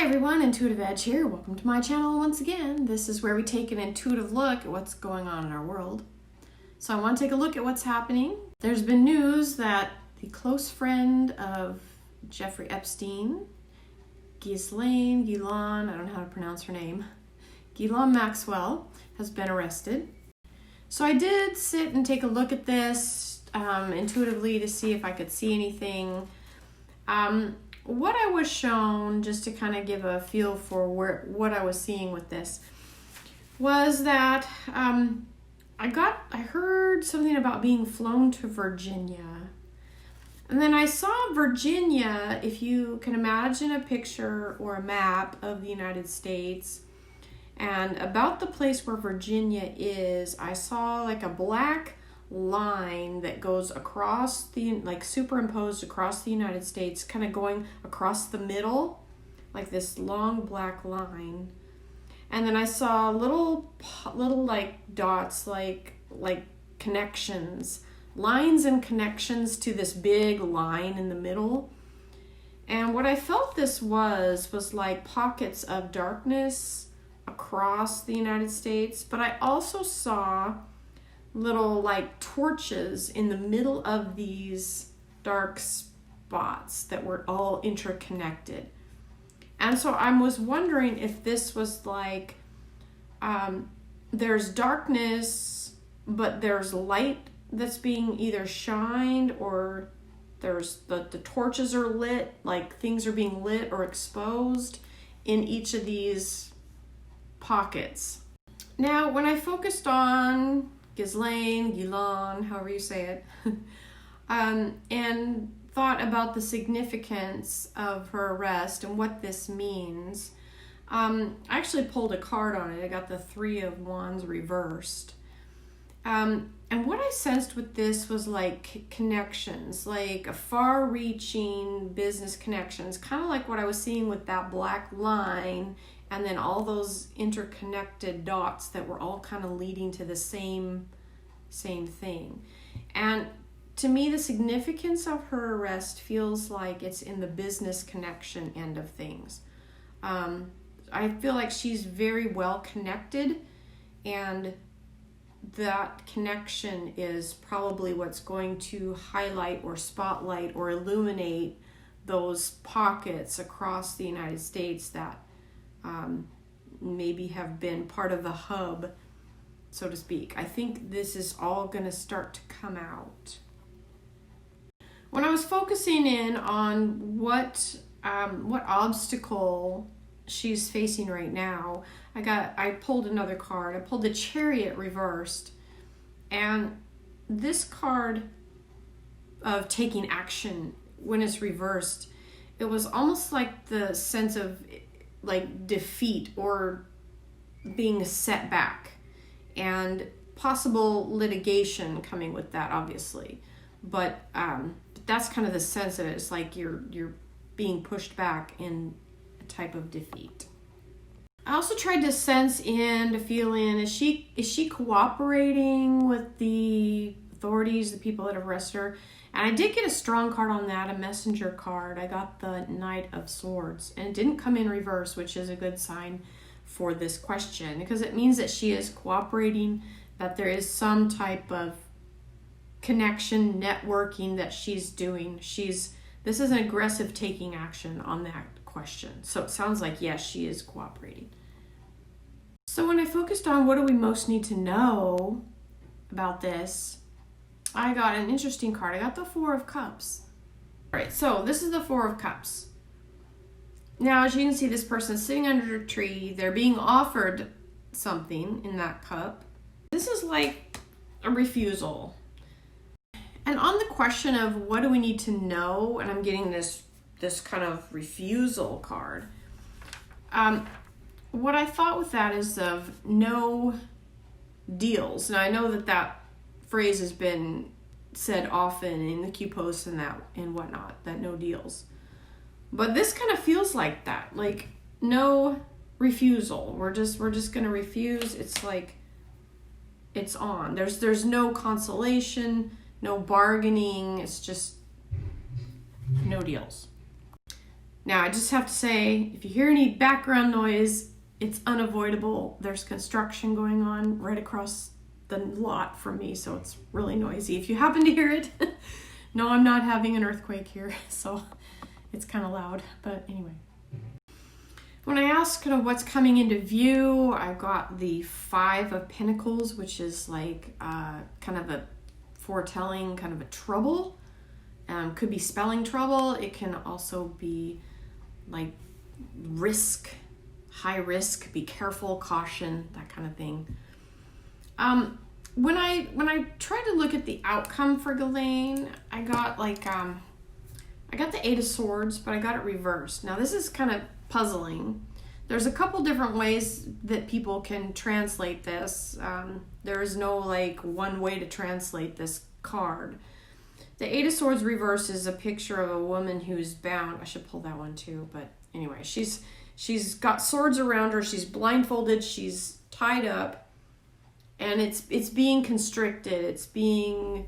Hi everyone, Intuitive Edge here. Welcome to my channel once again. This is where we take an intuitive look at what's going on in our world. So I want to take a look at what's happening. There's been news that the close friend of Jeffrey Epstein, Ghis, I don't know how to pronounce her name, Maxwe, has been arrested. So I did sit and take a look at this intuitively to see if I could see anything. What I was shown, just to kind of give a feel for what I was seeing with this, was that I heard something about being flown to Virginia. And then I saw Virginia, if you can imagine a picture or a map of the United States, and about the place where Virginia is, I saw like a black line that goes across superimposed across the United States, kind of going across the middle, like this long black line. And then I saw little like dots, like connections, lines and connections to this big line in the middle. And what I felt this was like pockets of darkness across the United States, but I also saw little like torches in the middle of these dark spots that were all interconnected. And so I was wondering if this was like there's darkness, but there's light that's being either shined, or there's the torches are lit, like things are being lit or exposed in each of these pockets. Now, when I focused on Ghislaine, however you say it, and thought about the significance of her arrest and what this means, I actually pulled a card on it. I got the Three of Wands reversed. And what I sensed with this was like connections, like a far-reaching business connections, kind of like what I was seeing with that black line, and then all those interconnected dots that were all kind of leading to the same thing. And to me, the significance of her arrest feels like it's in the business connection end of things. I feel like she's very well connected, and that connection is probably what's going to highlight or spotlight or illuminate those pockets across the United States that maybe have been part of the hub, so to speak. I think this is all going to start to come out. When I was focusing in on what obstacle she's facing right now, I pulled another card. I pulled the Chariot reversed, and this card of taking action, when it's reversed, it was almost like the sense of like defeat or being set back, and possible litigation coming with that, obviously. But that's kind of the sense of it. It's like you're being pushed back in a type of defeat. I also tried to sense in, to feel in, is she cooperating with the authorities, the people that have arrested her? And I did get a strong card on that, a messenger card. I got the Knight of Swords, and it didn't come in reverse, which is a good sign for this question, because it means that she is cooperating, that there is some type of connection, networking that she's doing. This is an aggressive taking action on that question. So it sounds like, yes, she is cooperating. So when I focused on what do we most need to know about this, I got an interesting card. I got the Four of Cups. All right, so this is the Four of Cups. Now, as you can see, this person is sitting under a tree. They're being offered something in that cup. This is like a refusal. And on the question of what do we need to know, and I'm getting this kind of refusal card, what I thought with that is of no deals. Now, I know that phrase has been said often in the Q posts and that and whatnot, that no deals. But this kind of feels like that, like no refusal. We're just gonna refuse. It's like it's on. There's no consolation, no bargaining. It's just no deals. Now, I just have to say, if you hear any background noise, it's unavoidable. There's construction going on right across the lot from me, so it's really noisy. If you happen to hear it, no, I'm not having an earthquake here, so it's kind of loud, but anyway. When I ask kind of what's coming into view, I've got the Five of Pentacles, which is like kind of a foretelling, kind of a trouble. Could be spelling trouble. It can also be like risk, high risk, be careful, caution, that kind of thing. When I tried to look at the outcome for Ghislaine, I got like I got the Eight of Swords, but I got it reversed. Now this is kind of puzzling. There's a couple different ways that people can translate this. There is no like one way to translate this card. The Eight of Swords reverse is a picture of a woman who's bound. I should pull that one too, but anyway, she's got swords around her. She's blindfolded. She's tied up, and it's being constricted. It's being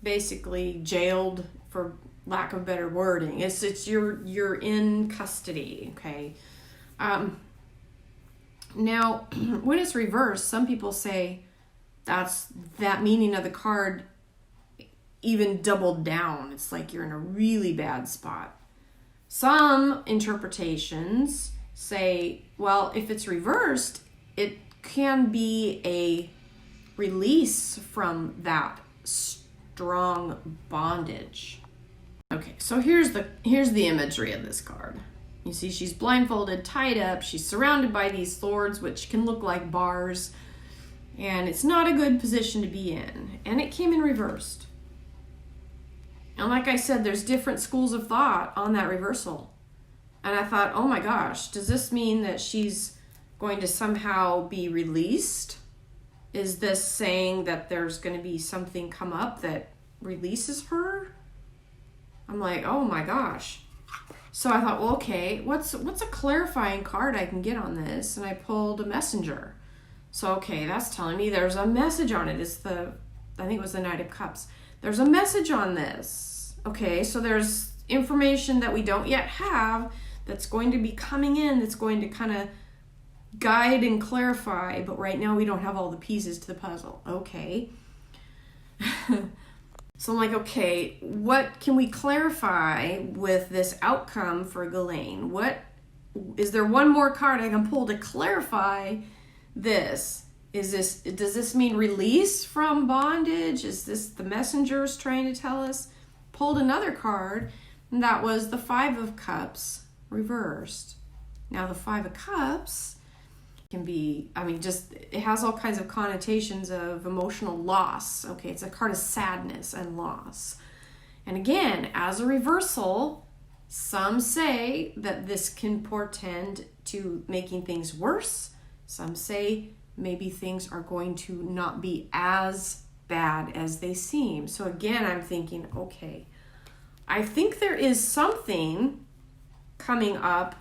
basically jailed, for lack of better wording. It's you're in custody. Okay. Now, when it's reversed, some people say that meaning of the card even doubled down. It's like you're in a really bad spot. Some interpretations say, well, if it's reversed, it can be a release from that strong bondage. Okay, so here's the imagery of this card. You see she's blindfolded, tied up, she's surrounded by these swords, which can look like bars, and it's not a good position to be in. And it came in reversed. And like I said, there's different schools of thought on that reversal. And I thought, oh my gosh, does this mean that she's going to somehow be released? Is this saying that there's going to be something come up that releases her? I'm like, oh my gosh. So I thought, well, okay, what's a clarifying card I can get on this? And I pulled a messenger. So, okay, that's telling me there's a message on it. I think it was the Knight of Cups. There's a message on this. Okay, so there's information that we don't yet have that's going to be coming in, that's going to kind of guide and clarify, but right now we don't have all the pieces to the puzzle. Okay. So I'm like, okay, what can we clarify with this outcome for Ghislaine? Is there one more card I can pull to clarify this? Does this mean release from bondage? Is this the messengers trying to tell us? Pulled another card, and that was the Five of Cups reversed. Now the Five of Cups can be, it has all kinds of connotations of emotional loss. Okay, it's a card of sadness and loss. And again, as a reversal, some say that this can portend to making things worse. Some say maybe things are going to not be as bad as they seem. So again, I'm thinking, okay, I think there is something coming up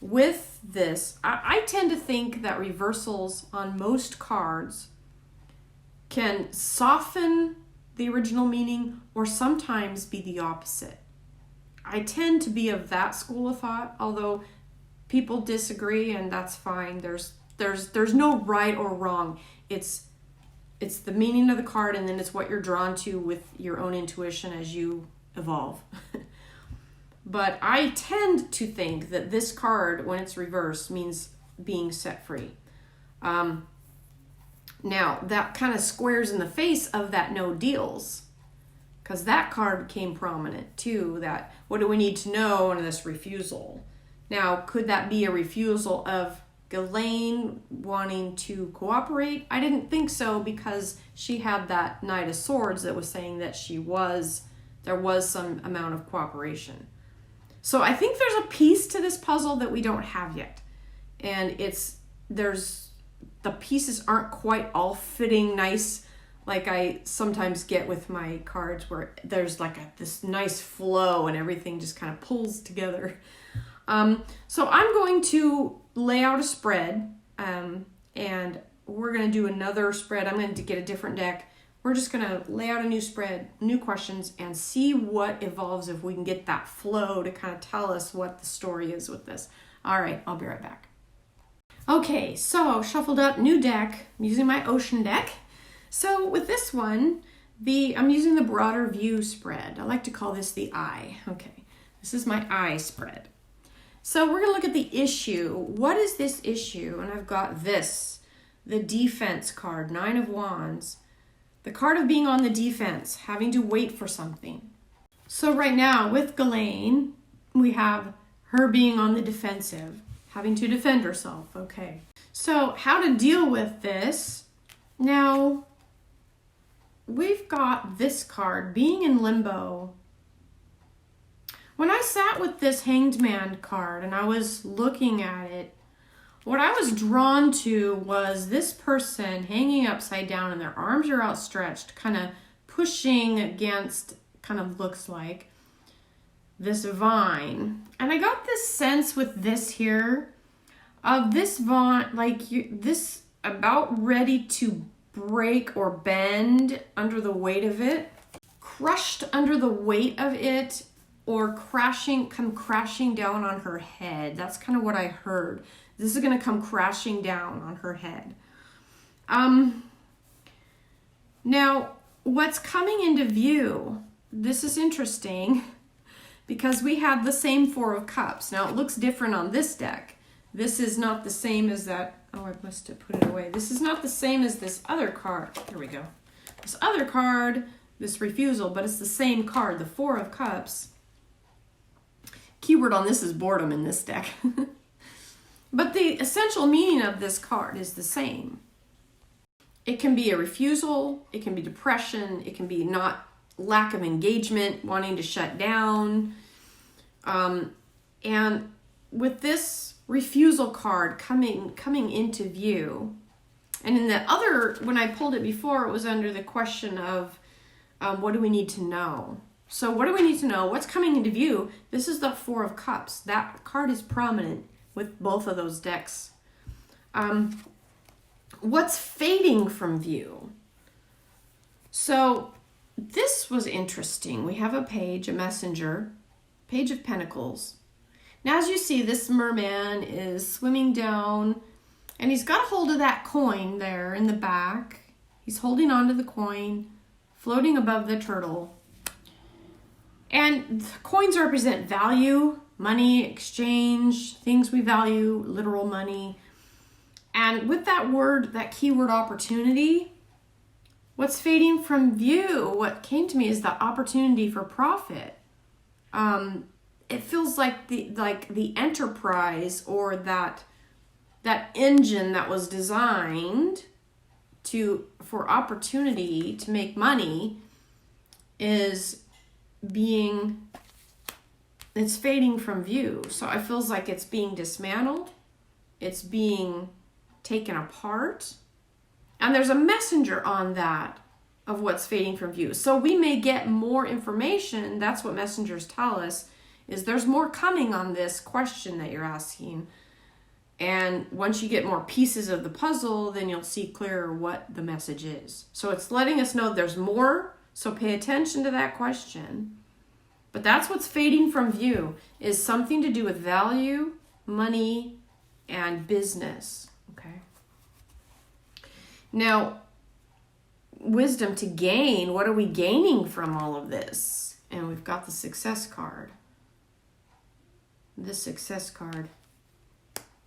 with this. I tend to think that reversals on most cards can soften the original meaning or sometimes be the opposite. I tend to be of that school of thought, although people disagree, and that's fine. There's no right or wrong. It's the meaning of the card, and then it's what you're drawn to with your own intuition as you evolve. But I tend to think that this card, when it's reversed, means being set free. Now, that kind of squares in the face of that no deals, because that card became prominent too, that what do we need to know in this refusal? Now, could that be a refusal of Ghislaine wanting to cooperate? I didn't think so, because she had that Knight of Swords that was saying that there was some amount of cooperation. So I think there's a piece to this puzzle that we don't have yet. And the pieces aren't quite all fitting nice, like I sometimes get with my cards, where there's like this nice flow and everything just kind of pulls together. So I'm going to lay out a spread, and we're going to do another spread. I'm going to get a different deck We're just going to lay out a new spread, new questions, and see what evolves if we can get that flow to kind of tell us what the story is with this. All right, I'll be right back. Okay, so shuffled up, new deck. I'm using my ocean deck. So with this one, I'm using the broader view spread. I like to call this the eye. Okay, this is my eye spread. So we're going to look at the issue. What is this issue? And I've got this, the defense card, 9 of Wands. The card of being on the defense, having to wait for something. So right now with Ghislaine, we have her being on the defensive, having to defend herself. Okay. So how to deal with this? Now, we've got this card, being in limbo. When I sat with this Hanged Man card and I was looking at it, what I was drawn to was this person hanging upside down and their arms are outstretched, kind of pushing against, kind of looks like, this vine. And I got this sense with this here of this vine, like this about ready to break or bend under the weight of it, crushed under the weight of it, or come crashing down on her head. That's kind of what I heard. This is going to come crashing down on her head. Now, what's coming into view, this is interesting because we have the same 4 of Cups. Now, it looks different on this deck. This is not the same as that. Oh, I must have put it away. This is not the same as this other card. Here we go. This other card, this refusal, but it's the same card, the 4 of Cups. Keyword on this is boredom in this deck. But the essential meaning of this card is the same. It can be a refusal, it can be depression, it can be not lack of engagement, wanting to shut down. And with this refusal card coming into view, and in the other, when I pulled it before, it was under the question of what do we need to know? So what do we need to know? What's coming into view? This is the 4 of Cups. That card is prominent with both of those decks. What's fading from view? So this was interesting. We have a page, a messenger, Page of Pentacles. Now, as you see, this merman is swimming down, and he's got a hold of that coin there in the back. He's holding on to the coin, floating above the turtle. And coins represent value, money, exchange, things we value, literal money. And with that word, that keyword opportunity, what's fading from view, what came to me is the opportunity for profit. It feels like the enterprise or that engine that was designed for opportunity to make money it's fading from view. So it feels like it's being dismantled. It's being taken apart. And there's a messenger on that of what's fading from view. So we may get more information. That's what messengers tell us, is there's more coming on this question that you're asking. And once you get more pieces of the puzzle, then you'll see clearer what the message is. So it's letting us know there's more. So pay attention to that question. But that's what's fading from view, is something to do with value, money, and business. Okay. Now, wisdom to gain. What are we gaining from all of this? And we've got the Success card. The Success card.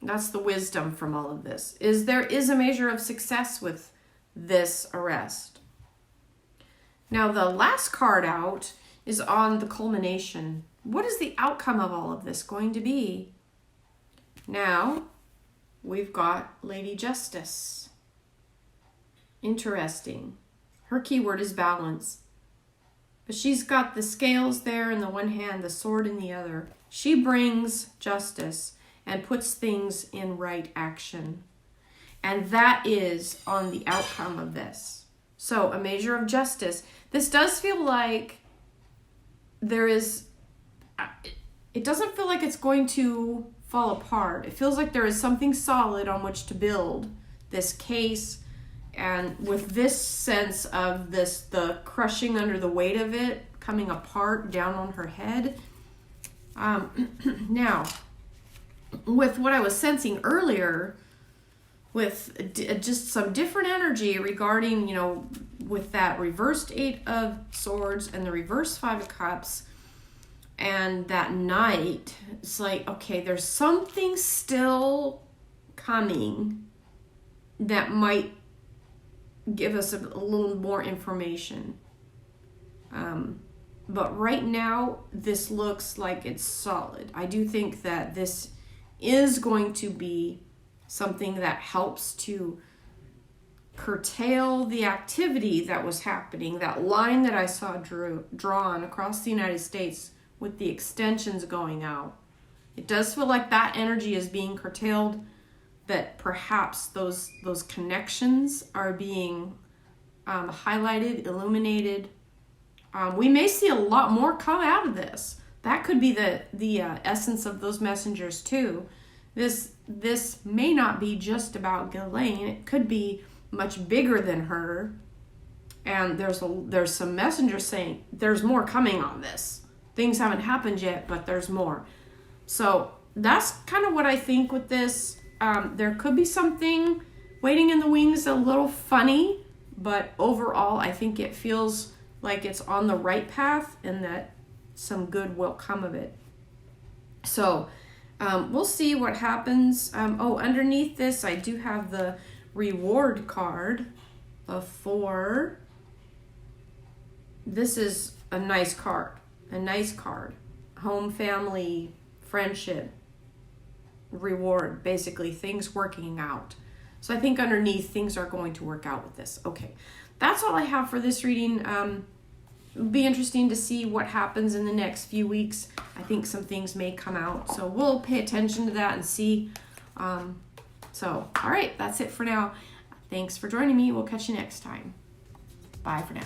That's the wisdom from all of this. There is a measure of success with this arrest. Now, the last card out is on the culmination. What is the outcome of all of this going to be? Now, we've got Lady Justice. Interesting. Her keyword is balance. But she's got the scales there in the one hand, the sword in the other. She brings justice and puts things in right action. And that is on the outcome of this. So, a measure of justice. This does feel like it doesn't feel like it's going to fall apart. It feels like there is something solid on which to build this case And with this sense of the crushing under the weight of it, coming apart down on her head. Now, with what I was sensing earlier, with just some different energy regarding, with that reversed 8 of Swords and the reversed 5 of Cups and that Knight, it's like, okay, there's something still coming that might give us a little more information. But right now, this looks like it's solid. I do think that this is going to be something that helps to curtail the activity that was happening. That line that I saw drawn across the United States with the extensions going out. It does feel like that energy is being curtailed, that perhaps those connections are being highlighted, illuminated. We may see a lot more come out of this. That could be the essence of those messengers too. This may not be just about Ghislaine. It could be much bigger than her. And there's some messengers saying there's more coming on this. Things haven't happened yet, but there's more. So that's kind of what I think with this. There could be something waiting in the wings, a little funny, but overall I think it feels like it's on the right path and that some good will come of it. So we'll see what happens. Underneath this I do have the reward card of 4. This is a nice card. Home, family, friendship, reward, basically things working out. So I think underneath things are going to work out with this. Okay, that's all I have for this reading. It'll be interesting to see what happens in the next few weeks. I think some things may come out, so we'll pay attention to that and see. All right, that's it for now. Thanks for joining me. We'll catch you next time. Bye for now.